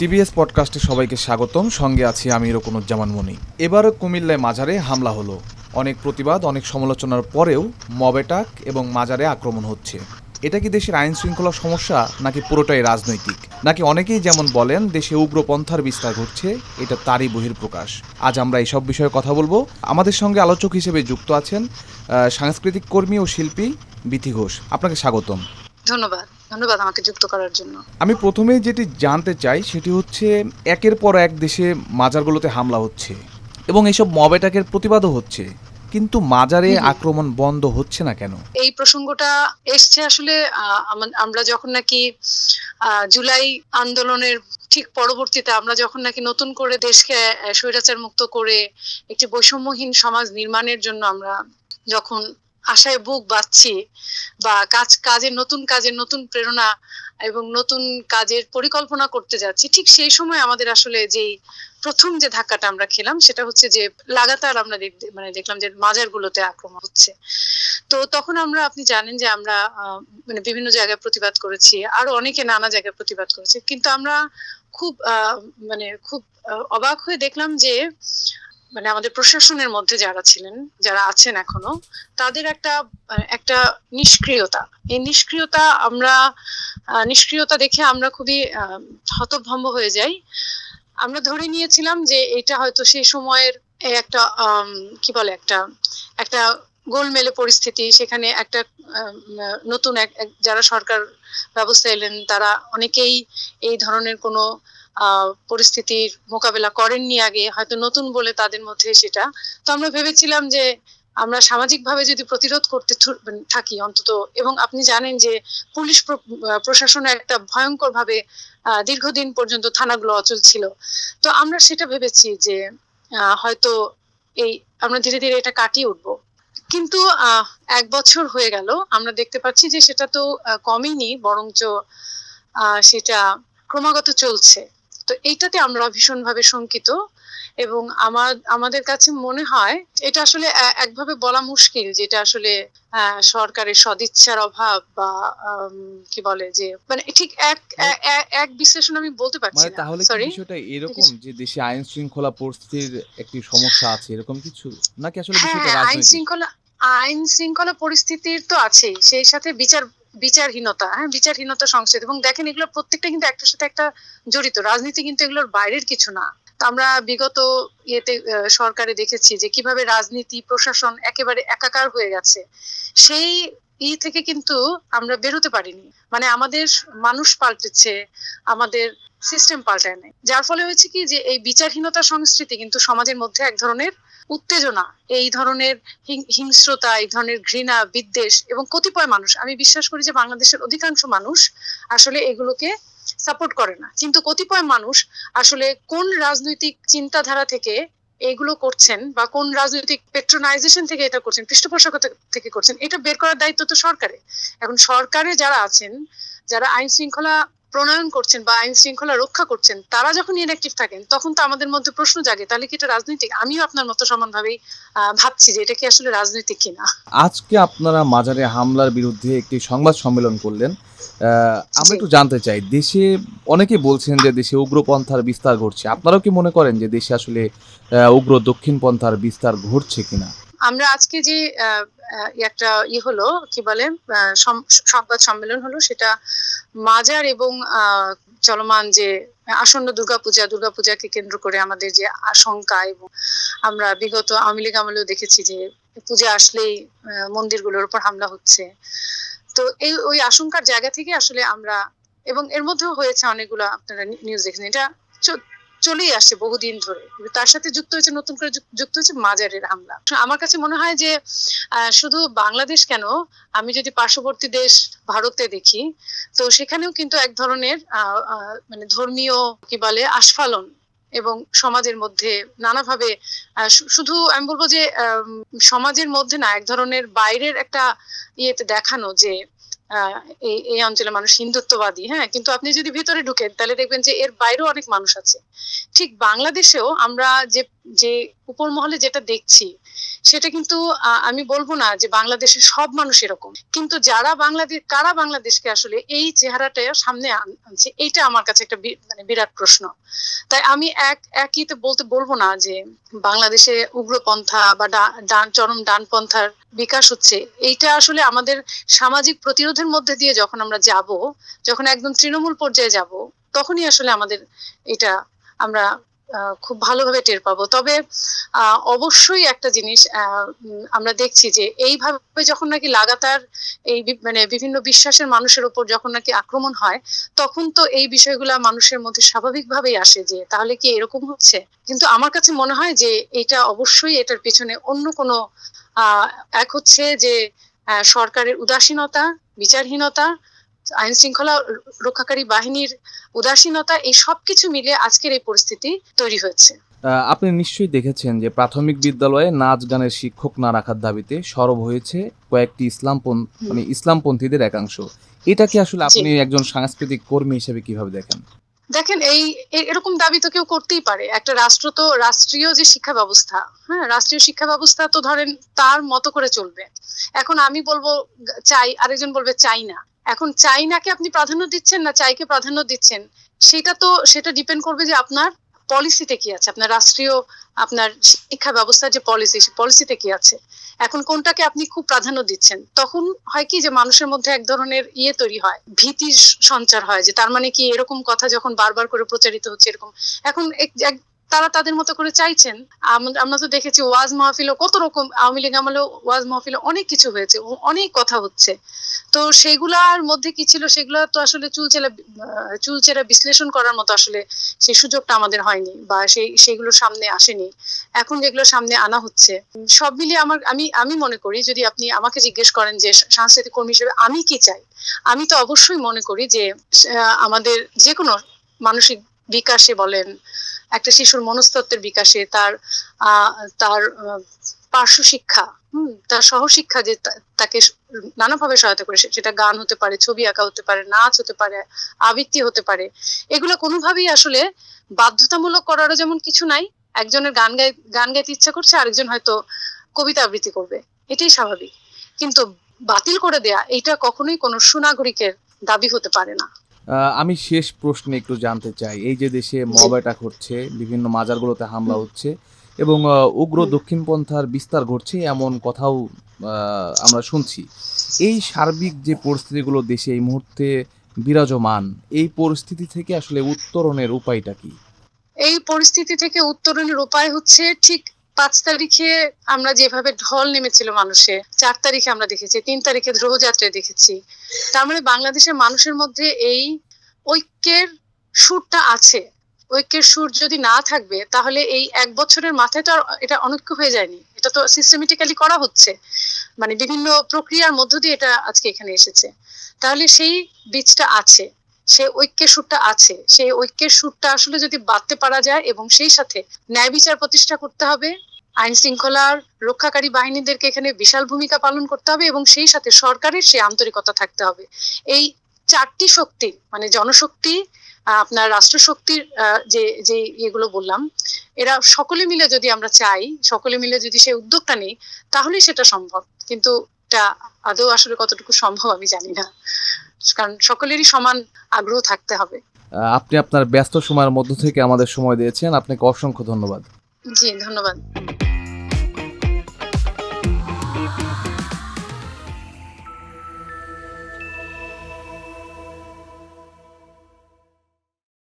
TBS পডকাস্টে সবাইকে স্বাগতম। সঙ্গে আছি আমি রকুনুজ্জামান মনি। এবারও কুমিল্লায় মাজারে হামলা হলো। অনেক প্রতিবাদ, অনেক সমালোচনার পরেও মব অ্যাটাক এবং মাজারে আক্রমণ হচ্ছে। এটা কি দেশের আইন শৃঙ্খলার সমস্যা, নাকি পুরোটাই রাজনৈতিক? নাকি অনেকেই যেমন বলেন দেশে উগ্রপন্থার বিস্তার ঘটছে, এটা তারই বহিঃপ্রকাশ? আজ আমরা এইসব বিষয়ে কথা বলবো। আমাদের সঙ্গে আলোচক হিসেবে যুক্ত আছেন সাংস্কৃতিক কর্মী ও শিল্পী বিথি ঘোষ। আপনাকে স্বাগতম। ধন্যবাদ আমাকে যুক্ত করার জন্য। আমি প্রথমেই যেটি জানতে চাই সেটি হচ্ছে, একের পর এক দেশে মাজারগুলোতে হামলা হচ্ছে এবং এইসব মব অ্যাটাকের প্রতিবাদও হচ্ছে, কিন্তু মাজারে আক্রমণ বন্ধ হচ্ছে না কেন? এই প্রসঙ্গটা এসছে আসলে আমরা যখন নাকি জুলাই আন্দোলনের ঠিক পরবর্তীতে আমরা যখন নাকি নতুন করে দেশকে স্বৈরাচার মুক্ত করে একটি বৈষম্যহীন সমাজ নির্মাণের জন্য আমরা যখন আশায় বুক বাঁধছি বা কাজের নতুন প্রেরণা এবং নতুন কাজের পরিকল্পনা করতে যাচ্ছি, ঠিক সেই সময় আমাদের আসলে যেই প্রথম যে ধাক্কাটা আমরা খেলাম সেটা হচ্ছে যে লাগাতার আমরা দেখলাম যে মাজারগুলোতে আক্রমণ হচ্ছে। তো তখন আপনি জানেন যে আমরা বিভিন্ন জায়গায় প্রতিবাদ করেছি, আরো অনেকে নানা জায়গায় প্রতিবাদ করেছে, কিন্তু আমরা খুব খুব অবাক হয়ে দেখলাম যে আমাদের প্রশাসনের মধ্যে যারা আছেন এখনো, তাদের একটা নিষ্ক্রিয়তা। এই নিষ্ক্রিয়তা দেখে আমরা খুবই হতভম্ব হয়ে যাই। আমরা ধরে নিয়েছিলাম যে এটা হয়তো সেই সময়ের একটা কি বলে একটা গোলমেলে পরিস্থিতি। সেখানে একটা নতুন যারা সরকার ব্যবস্থা এলেন তারা অনেকেই এই ধরনের কোনো পরিস্থিতির মোকাবেলা করেননি আগে, হয়তো নতুন বলে তাদের মধ্যে সেটা। তো আমরা ভেবেছিলাম যে আমরা সামাজিকভাবে যদি প্রতিরোধ করতে থাকি অন্তত, এবং আপনি জানেন যে পুলিশ প্রশাসনে একটা ভয়ঙ্কর ভাবে দীর্ঘদিন পর্যন্ত থানাগুলো অচল ছিল। তো আমরা সেটা ভেবেছি যে হয়তো আমরা ধীরে ধীরে এটা কাটিয়ে উঠবো। কিন্তু 1 বছর হয়ে গেল, আমরা দেখতে পাচ্ছি যে সেটা তো কমেনি, বরঞ্চ সেটা ক্রমাগত চলছে। তো এইটাতে আমরা ভীষণভাবে শঙ্কিত, এবং আমাদের কাছে মনে হয় এটা আসলে একভাবে বলা মুশকিল যেটা আসলে সরকারের সদিচ্ছার অভাব বা কি বলে যে ঠিক এক বিশ্লেষণ আমি বলতে পারছি না। তাহলে কি বিষয়টা এরকম যে দেশে আইন শৃঙ্খলা পরিস্থিতির একটি সমস্যা আছে, এরকম কিছু, নাকি আসলে বিষয়টা রাজনৈতিক? আইন শৃঙ্খলা পরিস্থিতির তো আছেই, সেই সাথে বিচারহীনতা সংস্কৃতি। এবং দেখেন, এগুলো প্রত্যেকটা কিন্তু একটার সাথে একটা জড়িত। রাজনীতি কিন্তু এগুলোর বাইরের কিছু না। তো আমরা বিগত সরকারে দেখেছি যে কিভাবে রাজনীতি প্রশাসন একেবারে একাকার হয়ে গেছে। সেই থেকে কিন্তু আমরা বেরোতে পারিনি। আমাদের মানুষ পাল্টেছে, আমাদের সিস্টেম পাল্টায় নাই, যার ফলে হয়েছে কি যে এই বিচারহীনতা সংস্কৃতি কিন্তু সমাজের মধ্যে এক ধরনের উত্তেজনা, এই ধরনের হিংস্রতা, এই ধরনের ঘৃণা, বিদ্বেষ, এবং কতিপয় মানুষ, আমি বিশ্বাস করি যে বাংলাদেশের অধিকাংশ মানুষ আসলে এগুলোকে সাপোর্ট করে না, কিন্তু কতিপয় মানুষ আসলে কোন রাজনৈতিক চিন্তাধারা থেকে এগুলো করছেন বা কোন রাজনৈতিক পেট্রোনাইজেশন থেকে এটা করছেন, পৃষ্ঠপোষকতা থেকে করছেন, এটা বের করার দায়িত্ব তো সরকারের। এখন সরকারে যারা আছেন, যারা আইন শৃঙ্খলা প্রণয়ন করছেন বা আইন শৃঙ্খলা রক্ষা করছেন, তারা যখন ইনঅ্যাক্টিভ থাকেন তখন তো আমাদের মধ্যে প্রশ্ন জাগে, তাহলে কি এটা রাজনৈতিক? আমিও আপনার মতো সমানভাবেই ভাবছি যে এটা কি আসলে রাজনৈতিক কিনা। আজকে আপনারা মাজারে হামলার বিরুদ্ধে একটি সংবাদ সম্মেলন করলেন। আমরা একটু জানতে চাই, দেশে অনেকে বলছেন যে দেশে উগ্রপন্থার বিস্তার ঘটছে। আপনারাও কি মনে করেন যে দেশে আসলে উগ্র দক্ষিণপন্থার বিস্তার ঘটছে কিনা? আমরা আজকে যে একটা হলো কি বলে সংবাদ সম্মেলন হলো, সেটা মাজার এবং চলমান যে আসন্ন দুর্গাপূজাকে কেন্দ্র করে আমাদের যে আশঙ্কা, এবং আমরা বিগত আওয়ামী লীগ আমলেও দেখেছি যে পূজা আসলেই মন্দিরগুলোর উপর হামলা হচ্ছে। তো ওই আশঙ্কার জায়গা থেকে আসলে আমরা, এবং এর মধ্যেও হয়েছে অনেকগুলো, আপনারা নিউজ দেখেছেন, এটা চলেই আসছে বহুদিন ধরে, তার সাথে নতুন করে যুক্ত হয়েছে মাজারের হামলা। আমার কাছে মনে হয় যে শুধু বাংলাদেশ কেন, আমি যদি পার্শ্ববর্তী দেশ ভারতে দেখি, তো সেখানেও কিন্তু এক ধরনের ধর্মীয় কি বলে আস্ফালন, এবং সমাজের মধ্যে নানাভাবে শুধু আমি বলবো যে সমাজের মধ্যে না, এক ধরনের বাইরের একটা দেখানো যে এই অঞ্চলের মানুষ হিন্দুত্ববাদী, হ্যাঁ, কিন্তু আপনি যদি ভিতরে ঢুকেন তাহলে দেখবেন যে এর বাইরেও অনেক মানুষ আছে। ঠিক বাংলাদেশেও আমরা যে উপর মহলে যেটা দেখছি, সেটা কিন্তু আমি বলবো না যে বাংলাদেশের সব মানুষ এরকম, কিন্তু কারা বাংলাদেশকে আসলে এই চেহারাটা সামনে আনছে, এইটা আমার কাছে একটা মানে বিরাট প্রশ্ন। তাই আমি একইতে বলবো না যে বাংলাদেশে উগ্রপন্থা বা চরম ডানপন্থার বিকাশ হচ্ছে। এইটা আসলে আমাদের সামাজিক প্রতিরোধের মধ্যে দিয়ে যখন আমরা যাব, যখন একদম তৃণমূল পর্যায়ে যাব, তখনই আসলে আমাদের এটা আমরা খুব ভালোভাবে টের পাবো। তবে অবশ্যই একটা জিনিস আমরা দেখছি যে এইভাবে যখন নাকি লাগাতার এই মানে বিভিন্ন বিশ্বাসের মানুষের উপর যখন নাকি আক্রমণ হয়, তখন তো এই বিষয়গুলা মানুষের মধ্যে স্বাভাবিকভাবেই আসে যে তাহলে কি এরকম হচ্ছে। কিন্তু আমার কাছে মনে হয় যে এটা অবশ্যই এটার পিছনে অন্য কোনো এক হচ্ছে যে সরকারের উদাসীনতা, বিচারহীনতা, আইন শৃঙ্খলা রক্ষাকারী বাহিনীর উদাসীনতা, এই সবকিছু মিলে আজকের এই পরিস্থিতি তৈরি হয়েছে। আপনি নিশ্চয়ই দেখেছেন যে প্রাথমিক বিদ্যালয়ে নাচ গানের শিক্ষক না রাখার দাবিতে সরব হয়েছে কয়েকটি ইসলামপন্থীদের একাংশ। এটা কি আসলে আপনি একজন সাংস্কৃতিক কর্মী হিসেবে কিভাবে দেখেন? দেখেন, এরকম দাবি তো কেউ করতেই পারে। একটা রাষ্ট্রীয় যে শিক্ষা ব্যবস্থা, হ্যাঁ, রাষ্ট্রীয় শিক্ষা ব্যবস্থা তো ধরেন তার মতো করে চলবে। এখন আমি বলবো চাই, আরেকজন বলবে চাই না। এখন চাই নাকে আপনি প্রাধান্য দিচ্ছেন না চাইকে প্রাধান্য দিচ্ছেন, সেটা ডিপেন্ড করবে যে আপনার পলিসিতে কি আছে, আপনার শিক্ষা ব্যবস্থার যে পলিসি, সেই পলিসিতে কি আছে। এখন কোনটাকে আপনি খুব প্রাধান্য দিচ্ছেন, তখন হয় কি যে মানুষের মধ্যে এক ধরনের তৈরি হয়, ভীতির সঞ্চার হয়, যে তার মানে কি এরকম কথা যখন বারবার করে প্রচারিত হচ্ছে এরকম। এখন তারা তাদের মতো করে চাইছেন। আমরা তো দেখেছি ওয়াজ মাহফিলও কত রকম, আওয়ামী লীগ আমলেও ওয়াজ মাহফিলে অনেক কিছু হয়েছে, অনেক কথা হচ্ছে। তো সেগুলার মধ্যে কি ছিল, সেগুলো তো আসলে চুলচেরা বিশ্লেষণ করার মতো আসলে সেই সুযোগটা আমাদের হয়নি, বা সেইগুলো সামনে আসেনি। এখন যেগুলো সামনে আনা হচ্ছে, সব মিলিয়ে আমি মনে করি, যদি আপনি আমাকে জিজ্ঞেস করেন যে সাংস্কৃতিক কর্মী হিসেবে আমি কি চাই, আমি তো অবশ্যই মনে করি যে আমাদের যে কোনো মানসিক বিকাশে বলেন, একটা শিশুর মনস্তত্ত্বের বিকাশে, তার পার্শ্ব শিক্ষা, তার সহশিক্ষা, যে তাকে নানাভাবে সহায়তা করে, সেটা গান হতে পারে, ছবি আঁকা হতে পারে, নাচ হতে পারে, আবৃত্তি হতে পারে। এগুলো কোনোভাবেই আসলে বাধ্যতামূলক করারও যেমন কিছু নাই। একজনের গান গাইতে ইচ্ছা করছে, আরেকজন হয়তো কবিতা আবৃত্তি করবে, এটাই স্বাভাবিক। কিন্তু বাতিল করে দেয়া, এটা কখনোই কোনো সুনাগরিকের দাবি হতে পারে না। আমি শেষ প্রশ্নে একটু জানতে চাই, এই যে দেশে মব অ্যাটাক হচ্ছে, বিভিন্ন মাজারগুলোতে হামলা হচ্ছে এবং উগ্র দক্ষিণপন্থার বিস্তার ঘটছে, এমন কথাও আমরা শুনছি। এই সার্বিক যে পরিস্থিতিগুলো দেশে এই মুহূর্তে বিরাজমান, এই পরিস্থিতি থেকে আসলে উত্তরণের উপায়টা কি? এই পরিস্থিতি থেকে উত্তরণের উপায় হচ্ছে, ঠিক 5 তারিখে আমরা যেভাবে ঢল নেমেছিল মানুষে, 4 তারিখে আমরা দেখেছি, 3 তারিখে ধ্রুবযাত্রায় দেখেছি। তার মানে বাংলাদেশের মানুষের মধ্যে এই ঐক্যের সুরটা আছে। ঐক্যের সুর যদি না থাকবে, তাহলে এই 1 বছরের মাথায় তো আর এটা অনৈক্য হয়ে যায়নি। এটা তো সিস্টেমেটিক্যালি করা হচ্ছে, মানে বিভিন্ন প্রক্রিয়ার মধ্য দিয়ে এটা আজকে এখানে এসেছে। তাহলে সেই বীজটা আছে, সেই ঐক্যের সুরটা আছে। সেই ঐক্যের সুরটা আসলে যদি বাঁধতে পারা যায়, এবং সেই সাথে ন্যায় বিচার প্রতিষ্ঠা করতে হবে, আইন শৃঙ্খলার রক্ষাকারী বাহিনীদেরকে এখানে বিশাল ভূমিকা পালন করতে হবে, এবং সেই সাথে সরকারের সেই আন্তরিকতা থাকতে হবে। এই 4টি শক্তি, মানে জনশক্তি, আপনার রাষ্ট্রশক্তির যে যে এগুলো বললাম, এরা সকলে মিলে যদি আমরা চাই, সকলে মিলে যদি সেই উদ্যোগটা নেই, তাহলেই সেটা সম্ভব। কিন্তু এটা আদৌ আসলে কতটুকু সম্ভব আমি জানি না, কারণ সকলেরই সমান আগ্রহ থাকতে হবে। আপনি আপনার ব্যস্ত সময়ের মধ্য থেকে আমাদের সময় দিয়েছেন, আপনাকে অসংখ্য ধন্যবাদ। জি, ধন্যবাদ।